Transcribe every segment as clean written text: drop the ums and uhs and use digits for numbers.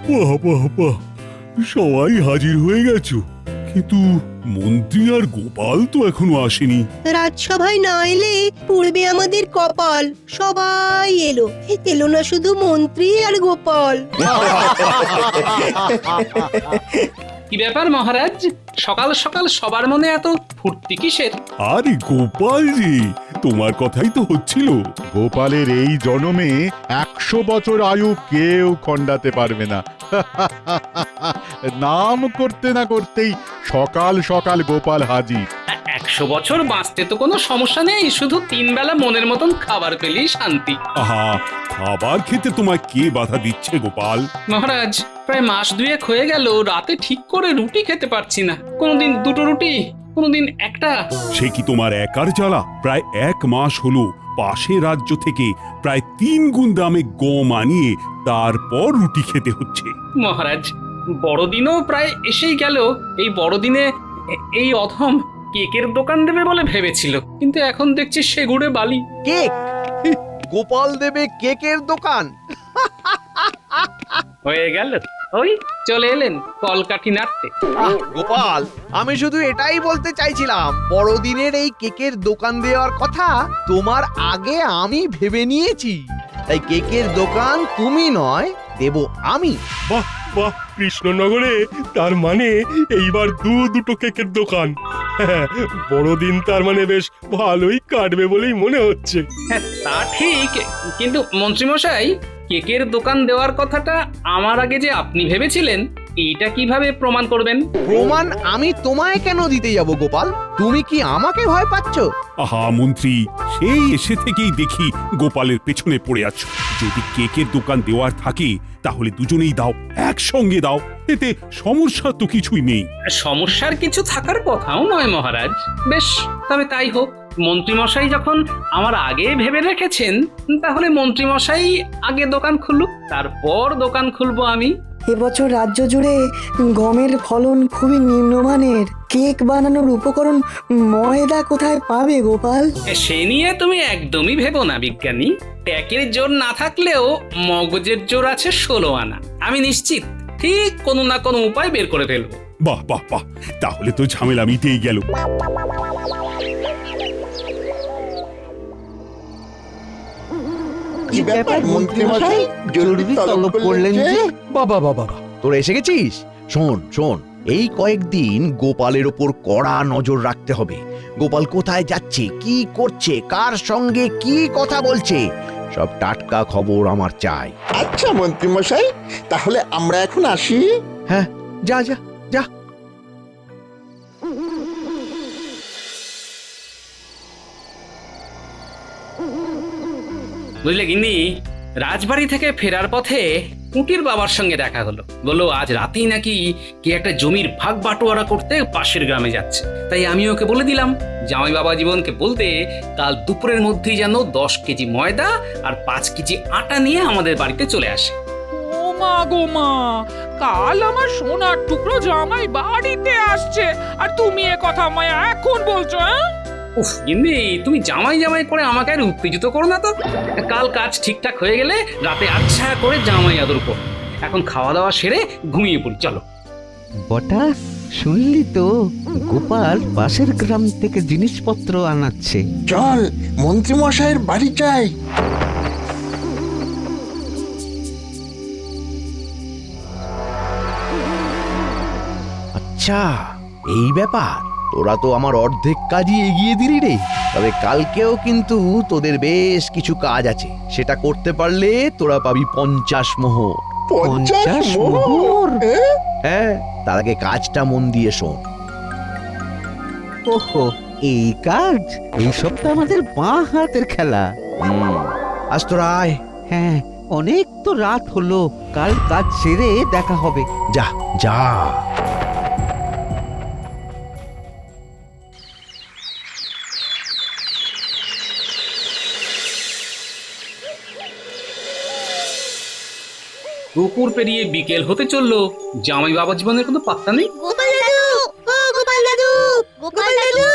বাহ বাহ বাহ, সবাই হাজির হয়ে গেছো, কিন্তু মন্ত্রী আর গোপাল তো এখনো আসেনি। রাজসভায় না এলে পূর্বে আমাদের কপাল। সবাই এলো, এলো না শুধু মন্ত্রী আর গোপাল। কি ব্যাপার মহারাজ, সকাল সকাল সবার মনে এত ফুর্তি কিসের? আরে গোপাল জি, তোমার কথাই তো হচ্ছিল। গোপালের এই জন্মে 100 বছর আয়ু কেউ খণ্ডাতে পারবে না। নাম করতে না করতেই সকাল সকাল গোপাল হাজির। 100 বছর বাঁচতে তো কোনো সমস্যা নেই, শুধু 3 বেলা মনের মতন খাবার পেলেই শান্তি। আহা, খাবার খেতে তোমায় কে বাধা দিচ্ছে গোপাল? মহারাজ, প্রায় মাস 2 হয়ে গেল রাতে ঠিক করে রুটি খেতে পারছি না। কোনোদিন 2টো রুটি, কোনোদিন একটা। সে কি তোমার একার জ্বালা? প্রায় 1 মাস হলো পাশের রাজ্য থেকে প্রায় 3 গুণ দামে গম আনিয়ে তারপর রুটি খেতে হচ্ছে। মহারাজ, বড়দিনও প্রায় এসেই গেল। এই বড়দিনে এই অধম কেকের দোকান দেবে বলে ভেবেছিল, কিন্তু এখন দেখছি সেগুড়ে বালি। কেক? গোপাল দেবে কেকের দোকান? হয়ে গেল, ওই চলে এলেন কলকাঠি নাড়তে। গোপাল, আমি শুধু এটাই বলতে চাইছিলাম, বড়দিনের এই কেকের দোকান দেওয়ার কথা তোমার আগে আমি ভেবে নিয়েছি। তাই কেকের দোকান তুমি নয়, দেব আমি। বাহ বাহ, কৃষ্ণনগরে তার মানে এইবার দুটো কেকের দোকান। হ্যাঁ, বড়দিন তার মানে বেশ ভালোই কাটবে বলেই মনে হচ্ছে। হ্যাঁ, তা ঠিক, কিন্তু মন্ত্রীমশাই, কেকের দোকান দেওয়ার কথাটা আমার আগে যে আপনি ভেবেছিলেন, এইটা কিভাবে প্রমাণ করবেন? প্রমাণ আমি তোমায় কেন দিতে যাব গোপাল? তুমি কি আমাকে ভয় পাচ্ছ? আহা মন্ত্রী, সেই এসে থেকেই দেখি গোপালের পেছনে পড়ে আছো। যদি কেকের দোকান দেওয়ার থাকে তাহলে দুজনেই দাও, একসঙ্গে দাও, এতে সমস্যা তো কিছুই নেই। সমস্যার কিছু থাকার কথাও নয় মহারাজ। বেশ, তবে তাই হোক। মন্ত্রীমশাই যখন আমার আগে ভেবে রেখেছেন, তাহলে মন্ত্রীমশাই আগে দোকান খুলুক, তারপর দোকান খুলবো আমি। এবছর রাজ্য জুড়ে গমের ফলন খুবই নিম্নমানের। কেক বানানোর উপকরণ ময়দা কোথায় পাবে গোপাল? সে নিয়ে তুমি একদমই ভেবো না বিজ্ঞানী। ট্যাকের জোর না থাকলেও মগজের জোর আছে 16 আনা। আমি নিশ্চিত ঠিক কোনো না কোনো উপায় বের করে ফেলবো। বাহ বাহ বাহ, তাহলে তো ঝামেলা মিটেই গেল। কি ব্যাপার মন্ত্রী মশাই, জরুরি তলব করলেন যে? বাবা বাবা, তোরা এসে গেছিস? শোন শোন, এই কয়েকদিন গোপালের ওপর কড়া নজর রাখতে হবে। গোপাল কোথায় যাচ্ছে, কি করছে, কার সঙ্গে কি কথা বলছে, সব টাটকা খবর আমার চাই। আচ্ছা মন্ত্রী মশাই, তাহলে আমরা এখন আসি। হ্যাঁ, যা যা যা। বুঝলে গিন্নি, রাজবাড়ি থেকে ফেরার পথে কুটির বাবার সঙ্গে দেখা হলো। বললো আজ রাতেই নাকি কি একটা জমির ভাগ বাটোয়ারা করতে পাশের গ্রামে যাচ্ছে। তাই আমি ওকে বলে দিলাম জামাই বাবা জীবনকে বলতে কাল দুপুরের মধ্যেই যেন 10 কেজি ময়দা আর 5 কেজি আটা নিয়ে আমাদের বাড়িতে চলে আসে। ও মা গো মা, কাল আমার সোনার টুকরো জামাই বাড়িতে আসছে, আর তুমি এ কথা আমায় এখন বলছো? হ্যাঁ, উফ গিন্নি, তুমি জামাই জামাই করে আমাকে আর উত্তেজিত করো না তো। কাল কাজ ঠিকঠাক হয়ে গেলে রাতে আচ্ছা করে জামাই আদর করো। এখন খাওয়া দাওয়া সেরে ঘুমিয়ে পড়ি, চলো। বটা, শুনলি তো গোপাল পাশের গ্রাম থেকে জিনিসপত্র আনাচ্ছে। চল মন্ত্রী মশাইয়ের বাড়ি যাই। আচ্ছা, এই ব্যাপার। তোরা তো আমার অর্ধেক কাজই এগিয়ে দিলি রে। তবে কালকেও কিন্তু তোদের বেশ কিছু কাজ আছে, সেটা করতে পারলে তোরা পাবি 50 মোহর। 50 মোহর? হ্যাঁ, তার আগে কাজটা মন দিয়ে শোন। ওহো, এই কাজ? এইসব তো আমাদের বাঁ হাতের খেলা। আজ তোরা আয়। হ্যাঁ, অনেক তো রাত হলো, কাল কাজ সেরে দেখা হবে। যা যা। দুপুর পেরিয়ে বিকেল হতে চললো, জামাই বাবা জীবনের কোনো পাত্তা নেই। গোপাল দাদু, ও গোপাল দাদু, গোপাল দাদু।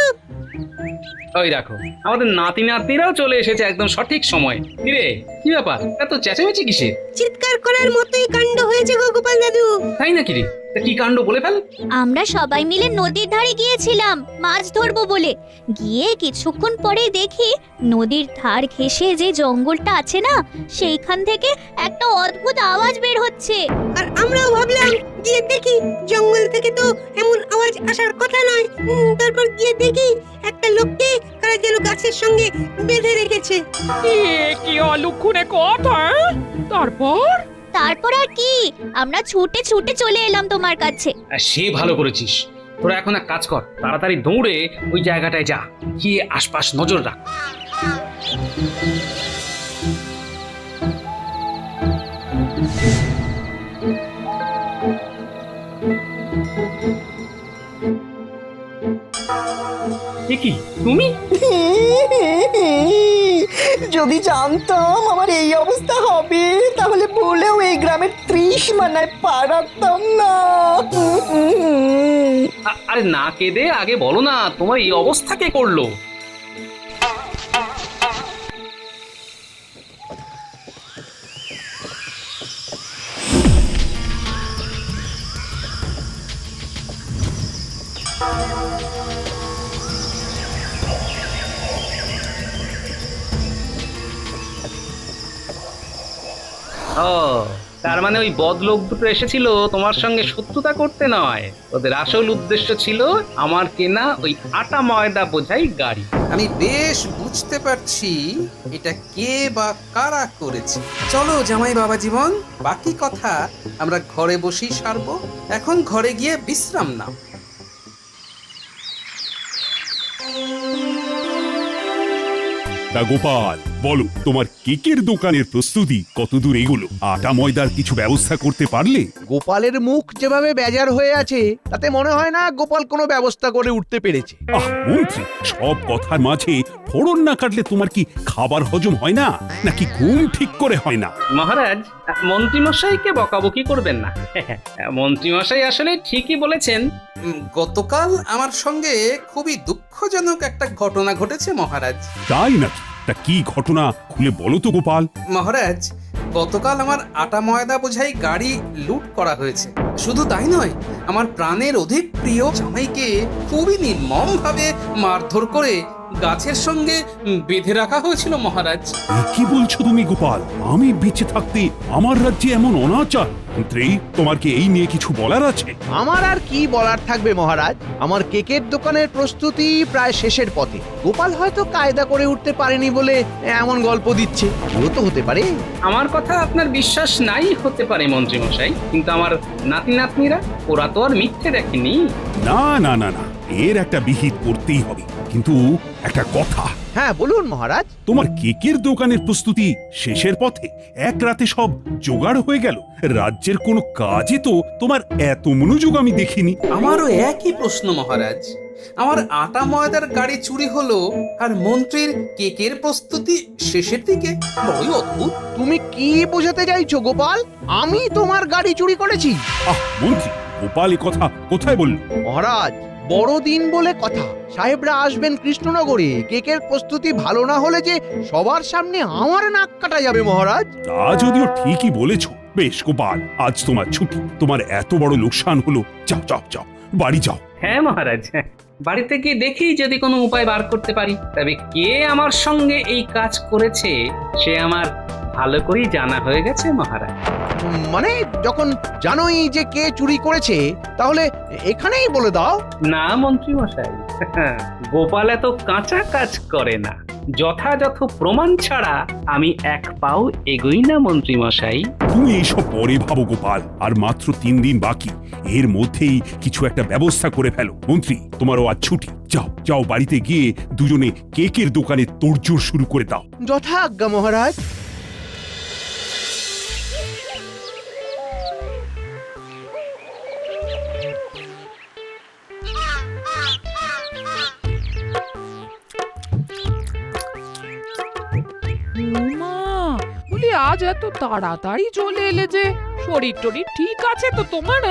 ওই দেখো আমাদের নাতি নাতনিরাও চলে এসেছে একদম সঠিক সময়। কিরে কি ব্যাপার, এত চেঁচামেচি কিসে? চিৎকার করার মতোই কাণ্ড হয়েছে গো গোপাল দাদু। তাই নাকি রে? তা কি কাণ্ড বলে ফেল। আমরা সবাই মিলে নদীর ধারে গিয়েছিলাম মাছ ধরবো বলে। গিয়ে কিছুক্ষণ পরে দেখি নদীর ধার ঘেঁষে যে জঙ্গলটা আছে না, সেইখান থেকে একটা অদ্ভুত আওয়াজ বের হচ্ছে। আর আমরাও ভাবলাম গিয়ে দেখি, জঙ্গল থেকে তো এমন আওয়াজ আসার কথা নয়। তারপর গিয়ে দেখি একটা লোককে কারা যেন গাছের সঙ্গে বেঁধে রেখেছে। কি অলক্ষণে কথা! তারপর আর কি, আমরা ছুটে ছুটে চলে এলাম তোমার কাছে। সে ভালো করেছিস। তোরা এখন এক কাজ কর, তাড়াতাড়ি দৌড়ে ওই জায়গাটায় যা, গিয়ে আশপাশ নজর রাখ। কি তুমি? যদি জানতাম আমার এই অবস্থা হবে তাহলে বলেও এই গ্রামের 30 মানায় পারাতাম না। আরে না কেঁদে আগে বলো না, তোমার এই অবস্থা কে করলো? ও, তার মানে ওই বদলোক দুটো এসেছিল তোমার সঙ্গে শত্রুতা করতে নয়, ওদের আসল উদ্দেশ্য ছিল আমার কেনা ওই আটা ময়দা বোঝাই গাড়ি। আমি বেশ বুঝতে পারছি এটা কে বা কারা করেছে। চলো জামাই বাবা জীবন, বাকি কথা আমরা ঘরে বসেই সারবো। এখন ঘরে গিয়ে বিশ্রাম নাও। তা গোপাল, বলো তোমার কেকের দোকানের প্রস্তুতি কতদূর এগোলো? আটা ময়দার কিছু ব্যবস্থা করতে পারলে? গোপালের মুখ যেভাবে বেজার হয়ে আছে তাতে মনে হয় না গোপাল কোনো ব্যবস্থা করে উঠতে পেরেছে। মন্ত্রী, সব কথার মাঝে ফোড়ন না কাটলে তোমার কি খাবার হজম হয় না, নাকি ঘুম ঠিক করে হয় না? মহারাজ, মন্ত্রীমশাইকে বকাবকি করবেন না। মন্ত্রীমশাই আসলে ঠিকই বলেছেন। গতকাল আমার সঙ্গে খুবই দুঃখজনক একটা ঘটনা ঘটেছে মহারাজ। তাই নাকি? তা কি ঘটনা খুলে বলো তো গোপাল। মহারাজ, গতকাল আমার আটা ময়দা বোঝাই গাড়ি লুট করা হয়েছে। শুধু তাই নয়, আমার প্রাণের অধিক প্রিয় জামাইকে খুবই নির্মম ভাবে মারধর করে গাছের সঙ্গে বেঁধে রাখা হয়েছিল মহারাজ। কি বলছো তুমি গোপাল? আমি বেঁচে থাকতে আমার রাজ্যে এমন অনাচার? মন্ত্রী, তোমার কি এই নিয়ে কিছু বলার আছে? আমার আর কি বলার থাকবে মহারাজ, আমার কেকের দোকানের প্রস্তুতি প্রায় শেষের পথে। গোপাল হয়তো কায়দা করে উঠতে পারেনি বলে এমন গল্প দিচ্ছে, এও তো হতে পারে। আমার কথা আপনার বিশ্বাস নাই হতে পারে মন্ত্রীমশাই, কিন্তু আমার নাতি নাতনিরা ওরা তো আর মিথ্যে দেখেনি। না না না না, এর একটা বিহিত করতেই হবে। কিন্তু একটা কথা। হ্যাঁ বলুন মহারাজ। তোমার কেকের দোকানের প্রস্তুতি শেষের পথে, এক রাতে সব জোগাড় হয়ে গেল। রাজ্যের কোনো কাজে তো তোমার এত মনোযোগ আমি দেখিনি। আমারও একই প্রশ্ন মহারাজ। আমার আটা ময়দার গাড়ি চুরি হলো আর মন্ত্রীর কেকের প্রস্তুতি শেষের দিকে। বড়ই অদ্ভুত। তুমি কি বোঝাতে চাইছো গোপাল? আমি তোমার গাড়ি চুরি করেছি? মন্ত্রী, গোপাল এ কথা কোথায় বলল? মহারাজ, বড়দিন বলে কথা, সাহেবরা আসবেন কৃষ্ণনগরে। কেকের প্রস্তুতি ভালো না হলে যে সবার সামনে আমার নাক কাটা যাবে মহারাজ। তা যদিও ঠিকই বলেছো। বেশ গোপাল, আজ তোমার ছুটি। তোমার এত বড় লোকসান হলো, যাও যাও যাও, বাড়ি যাও। হ্যাঁ মহারাজ, বাড়িতে গিয়ে দেখি যদি কোনো উপায় বার করতে পারি। তবে কে আমার সঙ্গে এই কাজ করেছে সে আমার ভালো করেই জানা হয়ে গেছে মহারাজ। মানে যখন জানোই যে কে চুরি করেছে, তাহলে এখানেই বলে দাও। না মন্ত্রী মশাই, গোপাল এত কাঁচা কাজ করে না। যথাযথ প্রমাণ ছাড়া আমি এক পাও এগোই না মন্ত্রী মশাই। তুমি এইসব পরে ভাবো গোপাল, আর মাত্র 3 দিন বাকি। এর মধ্যেই কিছু একটা ব্যবস্থা করে ফেলো। মন্ত্রী, তোমারও আজ ছুটি। যাও যাও, বাড়িতে গিয়ে দুজনে কেকের দোকানে তোড়জোড় শুরু করে দাও। যথাজ্ঞা মহারাজ। বলি আজ এত তাড়াতাড়ি চলে এলে যে? শরীর টরীর ঠিক আছে তো তোমার?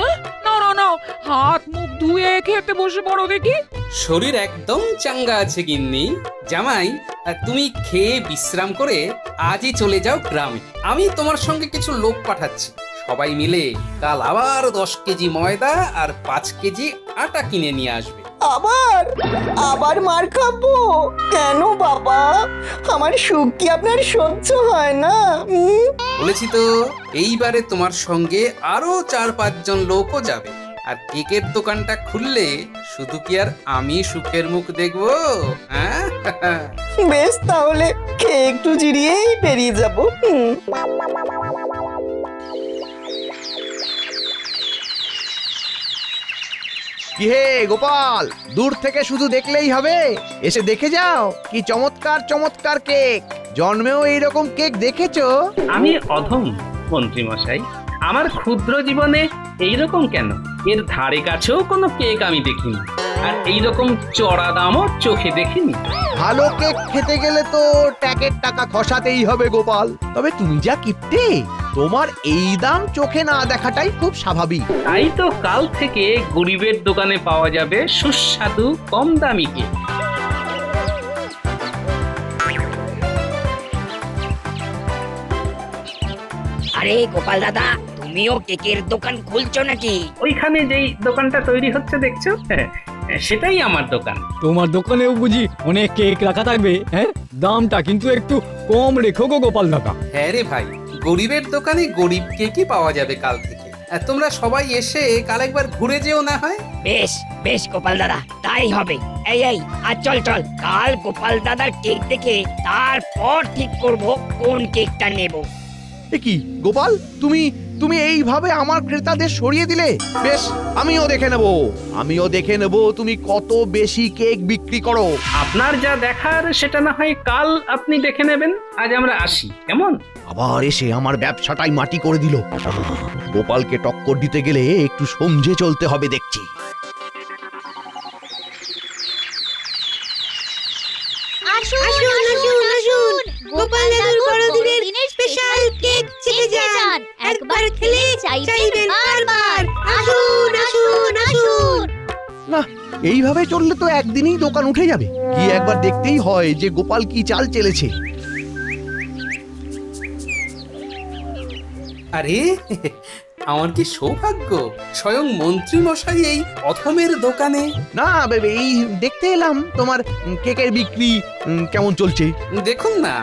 নাও নাও নাও, হাত মুখ ধুয়ে খেতে বসে পড়ো দেখি। শরীর একদম চাঙ্গা আছে গিন্নি। জামাই, তুমি খেয়ে বিশ্রাম করে আজই চলে যাও গ্রামে। আমি তোমার সঙ্গে কিছু লোক পাঠাচ্ছি। সবাই মিলে কাল আবার 10 কেজি ময়দা আর 5 কেজি আটা কিনে নিয়ে আসবে। আবার মার খাবো কেন বাবা? আমার সুখ কি আপনার সহ্য হয় না? বলেছি তো, এইবারে তোমার সঙ্গে আরো 4-5 জন লোকও যাবে। আর কেকের দোকানটা খুললে শুধু কি আর আমি সুখের মুখ দেখবো? হ্যাঁ বেশ, তাহলে খেয়ে একটু জিরিয়েই বেরিয়ে যাবো। কি হে গোপাল, দূর থেকে শুধু দেখলেই হবে? এসে দেখে যাও কি চমৎকার চমৎকার কেক। জন্মেও এইরকম কেক দেখেছো? আমি অধম মন্ত্রী মশাই, আমার ক্ষুদ্র জীবনে এইরকম কেন, এর ধারে কাছেও কোনো কেক আমি দেখিনি, আর এইরকম চড়া দামও চোখে দেখিনি। ভালো কেক খেতে গেলে তো ট্যাকের টাকা খসাতেই হবে গোপাল। তবে তুমি যা কিপটে, তোমার এই দাম চোখে না দেখাটাই খুব স্বাভাবিক। তাই তো কাল থেকে গরিবের দোকানে পাওয়া যাবে সুস্বাদু কম দামি কেক। আরে গোপাল দাদা, তুমিও কেকের দোকান খুলছো নাকি? ওইখানে যেই দোকানটা তৈরি হচ্ছে দেখছো, সেটাই আমার দোকান। তোমার দোকানেও বুঝি অনেক কেক রাখা থাকবে? হ্যাঁ, দামটা কিন্তু একটু কম রেখো গো গোপাল দাদা। হ্যাঁ রে ভাই, গরিবের দোকানে গরিব কেকই পাওয়া যাবে কাল থেকে। আর তোমরা সবাই এসে কাল একবার ঘুরে যেও না হয়? বেশ বেশ গোপাল দাদা, তাই হবে। এই আর চল চল, কাল গোপাল দাদার কেক দেখে তারপর ঠিক করব কোন কেকটা নেব। এ কি গোপাল, তুমি তুমি এইভাবে আমার ক্রেতাদের সরিয়ে দিলে? বেশ, আমিও দেখে নেব তুমি কত বেশি কেক বিক্রি করো। আপনার যা দেখার সেটা না হয় কাল আপনি দেখে নেবেন। আজ আমরা আসি, কেমন? আবার এসে আমার ব্যবসাটাই মাটি করে দিল। গোপালকে টক্কর দিতে গেলে একটু সমঝে চলতে হবে দেখছি। গোপাল দাদুর বড়দিনের স্পেশাল কেক চেখে যান। একবার খেলে চাইবেন বারবার। আসুন আসুন আসুন। না, এইভাবে চললে তো একদিনই দোকান উঠে যাবে। গিয়ে একবার দেখতেই হয় যে গোপাল কি চাল চেলেছে। আরে আমার কি সৌভাগ্য, স্বয়ং মন্ত্রী মশাই এই অথমের দোকানে। না বেবে, এই দেখতে এলাম তোমার কেকের বিক্রি কেমন চলছে। দেখুন না।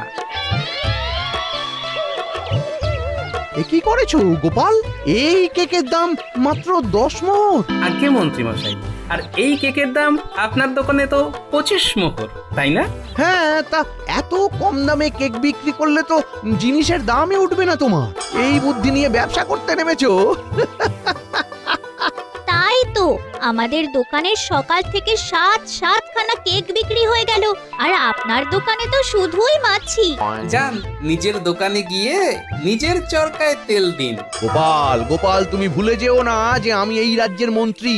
এ কি করেছো গোপাল? এই কেকের দাম মাত্র 10 মোহর। আগে মন্ত্রী মশাই, আর এই কেকের দাম আপনার দোকানে তো 25 মোহর, তাই না? হ্যাঁ, তা এত কম দামে কেক বিক্রি করলে তো জিনিসের দামই উঠবে না তোমার। এই বুদ্ধি নিয়ে ব্যবসা করতে নেমেছো? তাই তো আমাদের দোকানে সকাল থেকে 7-7খানা কেক বিক্রি হয়ে গেল, আর আপনার দোকানে তো শুধুই মাছি। যান নিজের দোকানে গিয়ে নিজের চরকায় তেল দিন। গোপাল, তুমি ভুলে যেও না যে আমি এই রাজ্যের মন্ত্রী।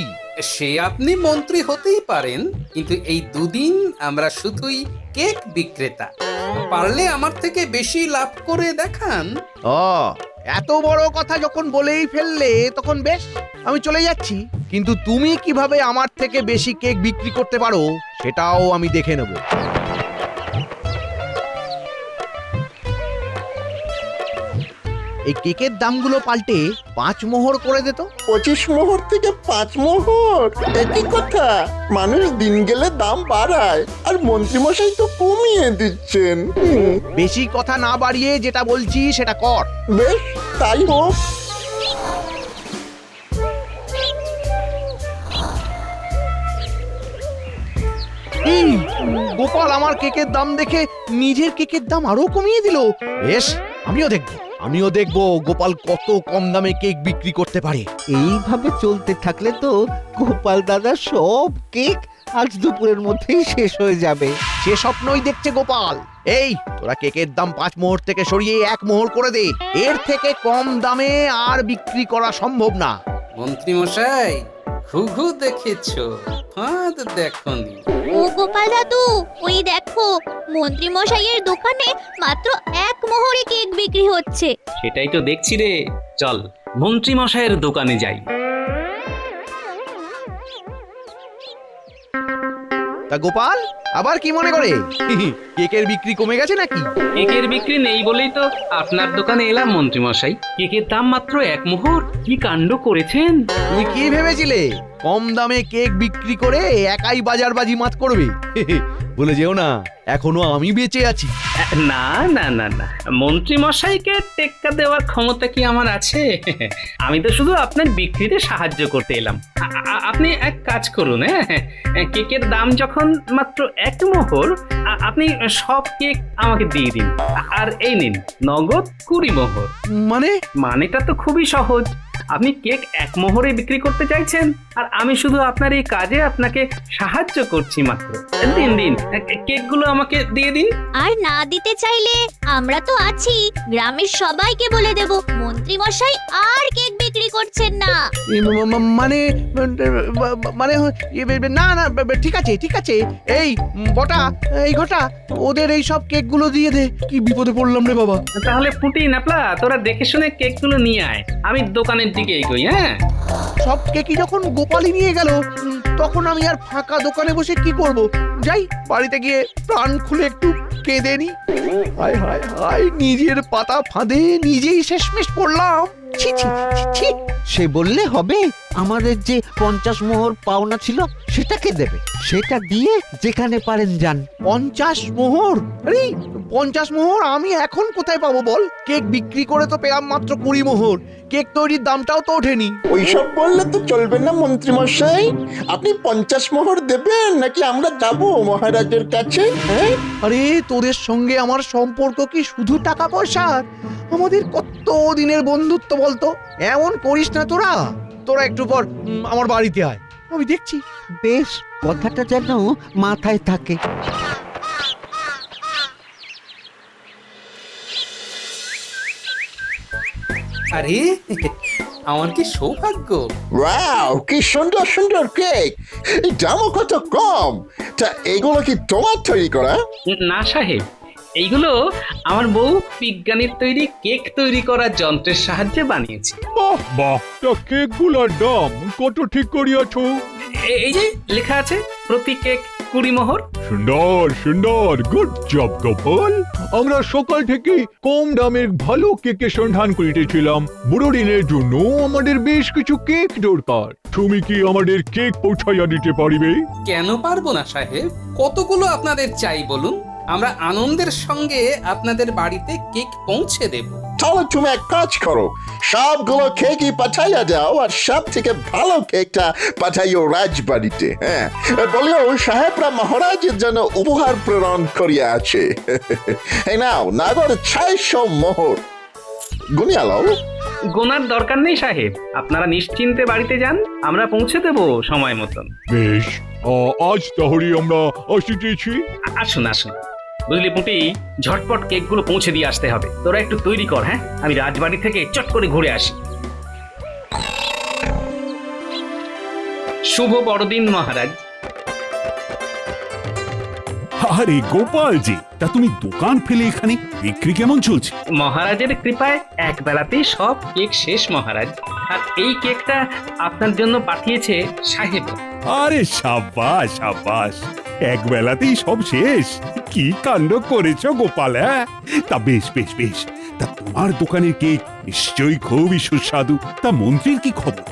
সে আপনি মন্ত্রী হতেই পারেন, কিন্তু এই দুদিন আমরা শুধুই কেক বিক্রেতা। পারলে আমার থেকে বেশি লাভ করে দেখান। এত বড় কথা যখন বলেই ফেললে, তখন বেশ, আমি চলে যাচ্ছি। কিন্তু তুমি কিভাবে আমার থেকে বেশি কেক বিক্রি করতে পারো সেটাও আমি দেখে নেব। এই কেকের দামগুলো পাল্টে 5 মোহর করে দিত। 25 মোহর থেকে 5 মোহর, একই কথা। মানুষ দিন গেলে দাম বাড়ায়, আর মন্ত্রীমশাই তো কমিয়ে দিচ্ছেন। বেশি কথা না বাড়িয়ে যেটা বলছি সেটা কর। বেশ, তাই হোক। গোপাল আমার কেকের দাম দেখে নিজের কেকের দাম আরো কমিয়ে দিল। বেশ, আমিও দেখবো গোপাল কত কম দামে কেক বিক্রি করতে পারে। এইভাবে চলতে থাকলে তো গোপাল দাদা সব কেক আজ দুপুরের মধ্যেই শেষ হয়ে যাবে। সে স্বপ্নই দেখছে গোপাল। এই তোরা কেকের দাম 5 মোহর থেকে সরিয়ে 1 মোহর করে দে। এর থেকে কম দামে আর বিক্রি করা সম্ভব না। মন্ত্রী মশাই, ঘুঘু দেখেছো, ফাঁদ দেখনি। ও গোপাল দাদু, ওই দেখো মন্ত্রী মশাইয়ের দোকানে মাত্র 1 মোহরে কেক বিক্রি হচ্ছে। সেটাই তো দেখছি রে। চল মন্ত্রী মশাইয়ের দোকানে যাই। তা গোপাল আবার কি মনে করে কেকের বিক্রি কমে গেছে নাকি? কেকের বিক্রি নেই বলেই তো আপনার দোকানে এলাম মন্ত্রী মশাই। কেকের দাম মাত্র 1 মোহর। কি কাণ্ড করেছেন! তুমি কি ভেবেছিলে কম দামে কেক বিক্রি করে একাই বাজার বাজিমাত করবে? বলে যেও না, এখনো আমি বেঁচে আছি। না না না না, মন্ত্রী মশাইকে টেক্কা দেওয়ার ক্ষমতা কি আমার আছে? আমি তো শুধু আপনার বিক্রিতে সাহায্য করতে এলাম। আপনি এক কাজ করুন, কেকের দাম যখন মাত্র 1 মোহর, আপনি সব কেক আমাকে দিয়ে দিন। আর এই নিন নগদ 20 মোহর। মানেটা তো খুবই সহজ। আপনি কেক 1 মোহরে বিক্রি করতে চাইছেন, আর আমি শুধু আপনার এই কাজে আপনাকে সাহায্য করছি মাত্র। দিন দিন কেকগুলো আমাকে দিয়ে দিন। আর না দিতে চাইলে আমরা তো আছি, গ্রামের সবাইকে বলে দেব মন্ত্রী মশাই আর কেক বিক্রি করছেন না। মানে মানে না না, ঠিক আছে ঠিক আছে। এই বটা, এই ঘটা, ওদের এই সব কেকগুলো দিয়ে দে। কি বিপদে পড়লাম রে বাবা। তাহলে ফুটি নাপলা, তোরা দেখে শুনে কেকগুলো নিয়ে আয়, আমি দোকানের দিকে এগোই। হ্যাঁ, সব কেকই যখন গোপালই নিয়ে গেল, তখন আমি আর ফাঁকা দোকানে বসে কি করব? যাই বাড়িতে গিয়ে প্রাণ খুলে একটু কেঁদে নি। হায় হায় হায়, নিজের পাতা ফাঁদে নিজেই শেষমেশ পড়লাম। ছি ছি ছি। সে বললে হবে? আমাদের যে 50 মোহর পাওনা ছিল সেটাকে দেবে, সেটা দিয়ে যেখানে পারেন যান। 50 মোহর? আরে 50 মোহর আমি এখন কোথায় পাবো বল? কেক বিক্রি করে তো পেলাম মাত্র 20 মোহর। কেক তৈরির দামটাও তো ওঠেনি। ওইসব বললে তো চলবে না মন্ত্রী মশাই। আপনি 50 মোহর দেবেন নাকি আমরা যাব মহারাজের কাছে? হ্যাঁ, আরে তোদের সঙ্গে আমার সম্পর্ক কি শুধু টাকা পয়সার? আমাদের কত দিনের বন্ধুত্ব বলতো। এমন করিস না তোরা। তোরা একটু পর আমার বাড়িতে আয়, আমি দেখছি। বেশ, কথাটা যেন মাথায় থাকে। আরে আমার কি সৌভাগ্য! ওয়াও, কি সুন্দর সুন্দর কেক! এই দামও কত কম! তা এগুলো কি তোমার তৈরি করা? না সাহেব, এইগুলো আমার বউ বিজ্ঞানীর তৈরি কেক তৈরি করার যন্ত্রের সাহায্যে বানিয়েছে। বাহ বাহ, তা কেকগুলোর দাম কত ঠিক করিয়াছো? এই যে লেখা আছে প্রতি কেক 20 মোহর। সুন্দর সুন্দর, গুড জব গোপাল। আমরা সকাল থেকে কম দামের ভালো কেকের সন্ধান করিতেছিলাম। বড়দিনের জন্য আমাদের বেশ কিছু কেক দরকার। তুমি কি আমাদের কেক পৌঁছাইয়া দিতে পারিবে? কেন পারবো না সাহেব, কতগুলো আপনাদের চাই বলুন, আমরা আনন্দের সঙ্গে আপনাদের বাড়িতে কেক পৌঁছে দেব। তাহলে তুমি এক কাজ করো, সবগুলো কেকই পাঠাইয়া দাও, আর সব থেকে ভালো কেকটা পাঠাইও রাজবাড়িতে। হ্যাঁ, বলিও সাহেবরা মহারাজের জন্য উপহার প্রেরণ করিয়া আছে। এই নাও নগদ 600 মোহর। গুনিয়া লও। গোনার দরকার নেই সাহেব, আপনারা নিশ্চিন্তে বাড়িতে যান, আমরা পৌঁছে দেব সময় মতন। বেশ, আজ তাহলে আমরা আসিতেছি। আসুন আসুন। বুঝলি পুঁটি, ঝটপট কেকগুলো পৌঁছে দিয়ে আসতে হবে। তোরা একটু তৈরি কর। হ্যাঁ, আমি রাজবাড়ি থেকে চট করে ঘুরে আসি। শুভ বড়দিন মহারাজ। আরে গোপাল জি, তা তুমি দোকান ফেলে এখানে? বিক্রি কেমন চলছে? মহারাজের কৃপায় এক বেলাতেই সব কেক শেষ মহারাজ। আর এই কেকটা আপনার জন্য পাঠিয়েছে সাহেব। আরে সাবাস সাবাস, এক বেলাতেই সব শেষ! কি কাণ্ড করেছো গোপাল! হ্যাঁ, তা বেশ বেশ বেশ। তা তোমার দোকানের কেক নিশ্চয়ই খুবই সুস্বাদু। তা মন্ত্রীর কি খবর?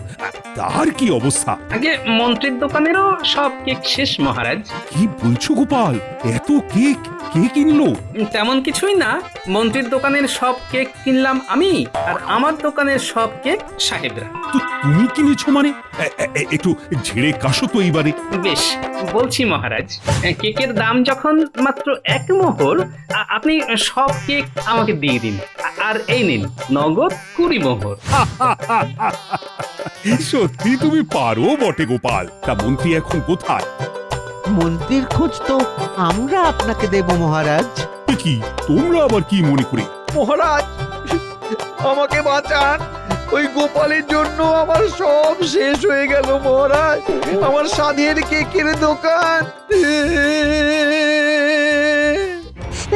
তার কি অবস্থা? আগে মন্ত্রীর দোকানেরও সব কেক শেষ মহারাজ। কি বলছো গোপাল, এত কেক কে কিনলো? তেমন কিছুই না, মন্ত্রীর দোকানের সব কেক কিনলাম আমি, আর আমার দোকানের সব কেক সাহেবরা। তো তুমি কিনেছো মানে? একটু ঝেড়ে কাশো তো এইবারে। বেশ, বলছি মহারাজ, কেকের দাম যখন মাত্র 1 মোহর, আপনি সব কেক আমাকে দিয়ে দিন। আর এই নিন নগদ 20 মোহর। সত্যি তুমি পারো বটে গোপাল। তা মন্ত্রী এখন কোথায়? মন্ত্রীর খোঁজ তো আমরা আপনাকে দেব মহারাজ। কি তোমরা আবার কি মনে করে? মহারাজ, আমাকে বাঁচান। ওই গোপালের জন্য আমার সব শেষ হয়ে গেল মহারাজ। আমার স্বাদের কেকের দোকান।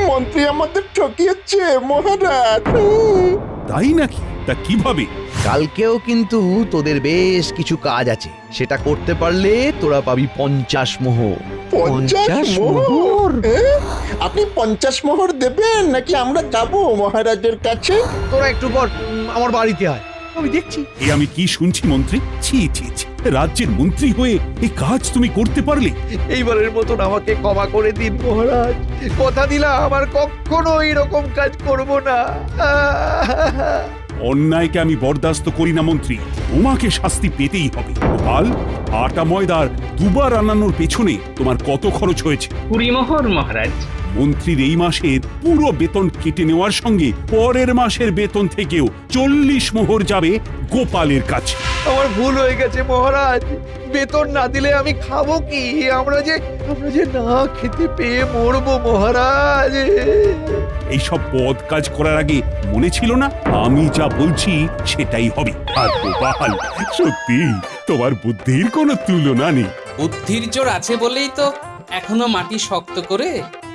মন্ত্রী আমাদের ঠকিয়েছে মহারাজ। তাই নাকি? তা কিভাবে? কালকেও কিন্তু তোদের বেশ কিছু কাজ আছে, সেটা করতে পারলে তোরা পাবি 50 মোহর। 50 মোহর? আপনি 50 মোহর দেবেন নাকি আমরা যাব মহারাজের কাছে? তোরা একটু পর আমার বাড়িতে আয়, আমি দেখছি। এ আমি কি শুনছি মন্ত্রী? ছি ছি ছি, রাজ্যের মন্ত্রী হয়ে এই কাজ তুমি করতে পারলে? এইবারের মতন আমাকে ক্ষমা করে দিন মহারাজ, কথা দিলাম আর কখনো এরকম কাজ করব না। অন্যায়কে আমি বরদাস্ত করি না মন্ত্রী, তোমাকে শাস্তি পেতেই হবে। গোপাল, আটা ময়দার দুবার আনানোর পেছনে তোমার কত খরচ হয়েছে? 20 মোহর মহারাজ। মন্ত্রীর এই মাসের পুরো বেতন কেটে নেওয়ার সঙ্গে পরের মাসের বেতন থেকেও 40 মোহর যাবে গোপালের কাছে। আমার ভুল হয়ে গেছে মহারাজ, বেতন না দিলে আমি খাবো কি? আমরা যে না খেতে পেয়ে মরবো মহারাজ। এইসব পদ কাজ করার আগে মনে ছিল না আমি যা বলছি সেটাই হবে? আর গোপাল, সত্যি তোমার বুদ্ধির কোনো তুলনা নেই। বুদ্ধির জোর আছে বলেই তো এখনো মাটি শক্ত করে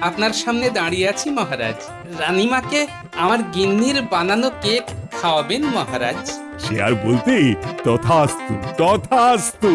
আপনার সামনে দাঁড়িয়ে আছি মহারাজ। রানীমাকে আমার গিন্নির বানানো কেক খাওয়াবেন মহারাজ। সে আর বলতে, তথাস্তু তথাস্তু।